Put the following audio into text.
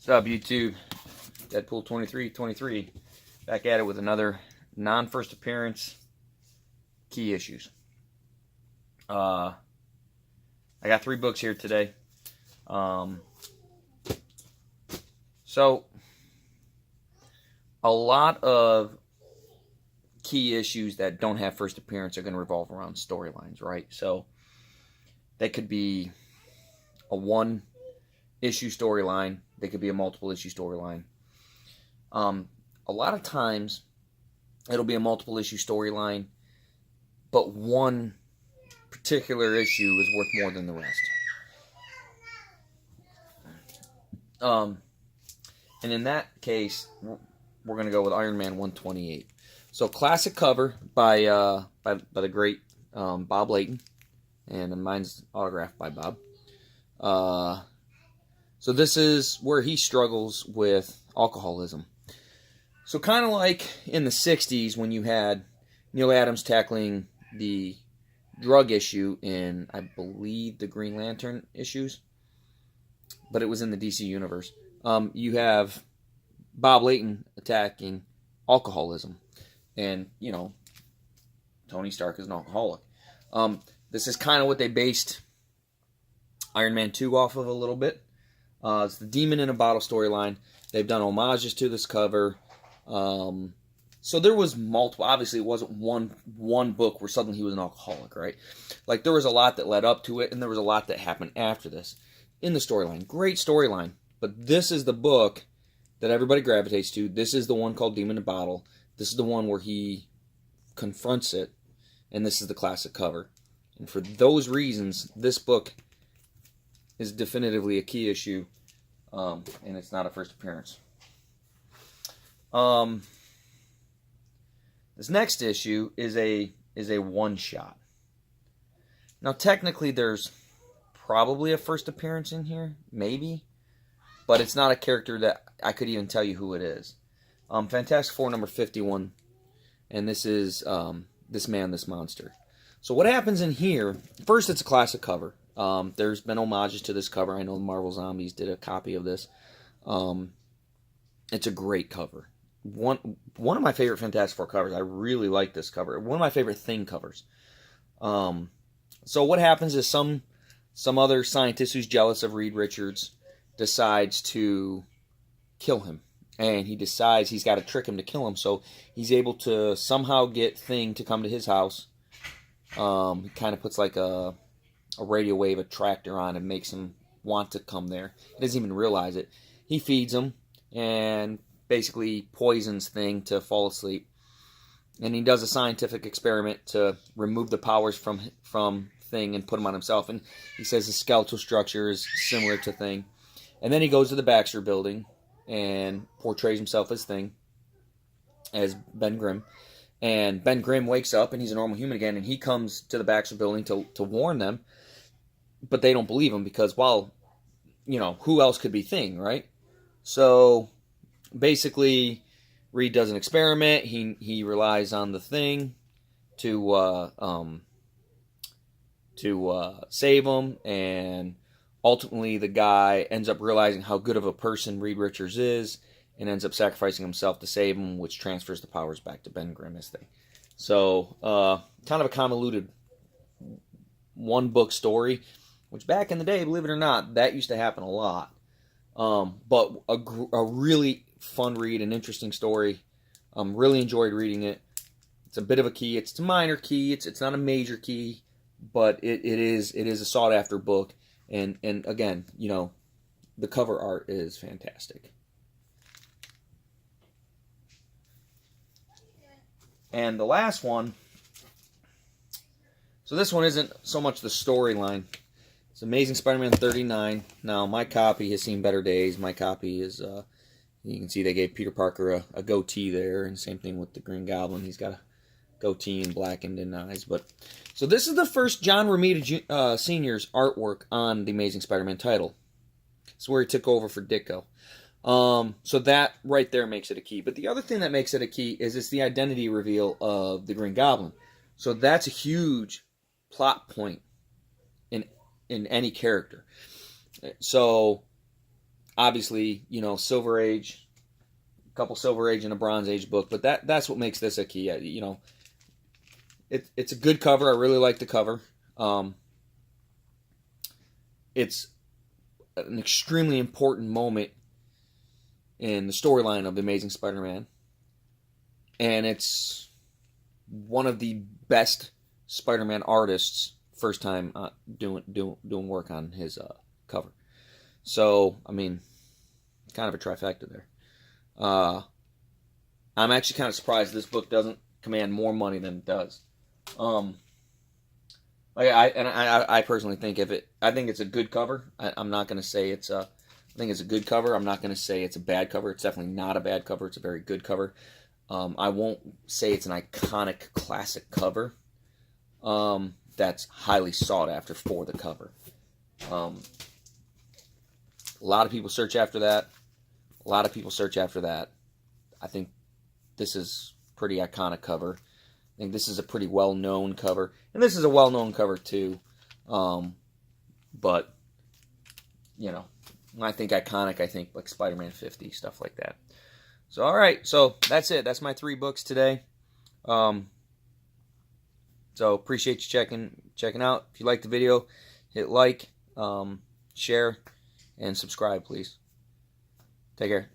What's up, YouTube? Deadpool 2323 back at it with another non-first appearance key issues. I got 3 books here today. So a lot of key issues that don't have first appearance are going to revolve around storylines, right? So that could be a 1-issue storyline. They could be a multiple issue storyline. A lot of times it'll be a multiple issue storyline, but one particular issue is worth more than the rest. And in that case, we're going to go with Iron Man 128. So classic cover by the great Bob Layton, and mine's autographed by Bob. So this is where he struggles with alcoholism. So kind of like in the 60s when you had Neal Adams tackling the drug issue in, I believe, the Green Lantern issues, but it was in the DC universe. You have Bob Layton attacking alcoholism. And, you know, Tony Stark is an alcoholic. This is kind of what they based Iron Man 2 off of a little bit. It's the Demon in a Bottle storyline. They've done homages to this cover. So there was multiple. Obviously, it wasn't one book where suddenly he was an alcoholic, right? Like, there was a lot that led up to it, and there was a lot that happened after this in the storyline. Great storyline. But this is the book that everybody gravitates to. This is the one called Demon in a Bottle. This is the one where he confronts it, and this is the classic cover. And for those reasons, this book is definitively a key issue, and it's not a first appearance. This next issue is a one-shot. Now, technically, there's probably a first appearance in here, maybe, but it's not a character that I could even tell you who it is. Fantastic Four number 51, and this is This Man, This Monster. So what happens in here, first it's a classic cover. There's been homages to this cover. I know Marvel Zombies did a copy of this. It's a great cover. One of my favorite Fantastic Four covers. I really like this cover. One of my favorite Thing covers. So what happens is some other scientist who's jealous of Reed Richards decides to kill him. And he decides he's got to trick him to kill him. So he's able to somehow get Thing to come to his house. He kind of puts like a radio wave attractor on and makes him want to come there. He doesn't even realize it. He feeds him and basically poisons Thing to fall asleep. And he does a scientific experiment to remove the powers from Thing and put him on himself. And he says his skeletal structure is similar to Thing. And then he goes to the Baxter Building and portrays himself as Thing, as Ben Grimm. And Ben Grimm wakes up and he's a normal human again, and he comes to the Baxter Building to warn them, but they don't believe him because, well, you know, who else could be Thing, right? So basically, Reed does an experiment. He relies on the Thing to save him, and ultimately the guy ends up realizing how good of a person Reed Richards is and ends up sacrificing himself to save him, which transfers the powers back to Ben Grimm as Thing. So, kind of a convoluted one-book story, which back in the day, believe it or not, that used to happen a lot. But a really fun read, an interesting story. Really enjoyed reading it. It's a bit of a key. It's a minor key. It's not a major key, but it is a sought-after book. And again, you know, the cover art is fantastic. And the last one, so this one isn't so much the storyline. It's Amazing Spider-Man 39. Now, my copy has seen better days. My copy is, you can see they gave Peter Parker a goatee there, and same thing with the Green Goblin. He's got a goatee and blackened in eyes. But so this is the first John Romita Sr.'s artwork on the Amazing Spider-Man title. It's where he took over for Ditko. So that right there makes it a key. But the other thing that makes it a key is it's the identity reveal of the Green Goblin. So that's a huge plot point in any character. So obviously, you know, Silver Age, a couple Silver Age and a Bronze Age book, but that's what makes this a key. You know, it's a good cover. I really like the cover. It's an extremely important moment in the storyline of the Amazing Spider-Man, and it's one of the best Spider-Man artists first time doing work on his cover. So I mean, kind of a trifecta there. I'm actually kind of surprised this book doesn't command more money than it does. I personally think I think it's a good cover. I'm not going to say it's a. I think it's a good cover. I'm not going to say it's a bad cover. It's definitely not a bad cover. It's a very good cover. I won't say it's an iconic classic cover. That's highly sought after for the cover. A lot of people search after that. I think this is a pretty iconic cover. I think this is a pretty well-known cover. And this is a well-known cover, too. But, you know, when I think iconic, I think like Spider-Man 50, stuff like that. So, all right. So, that's it. That's my 3 books today. So, appreciate you checking out. If you liked the video, hit like, share, and subscribe, please. Take care.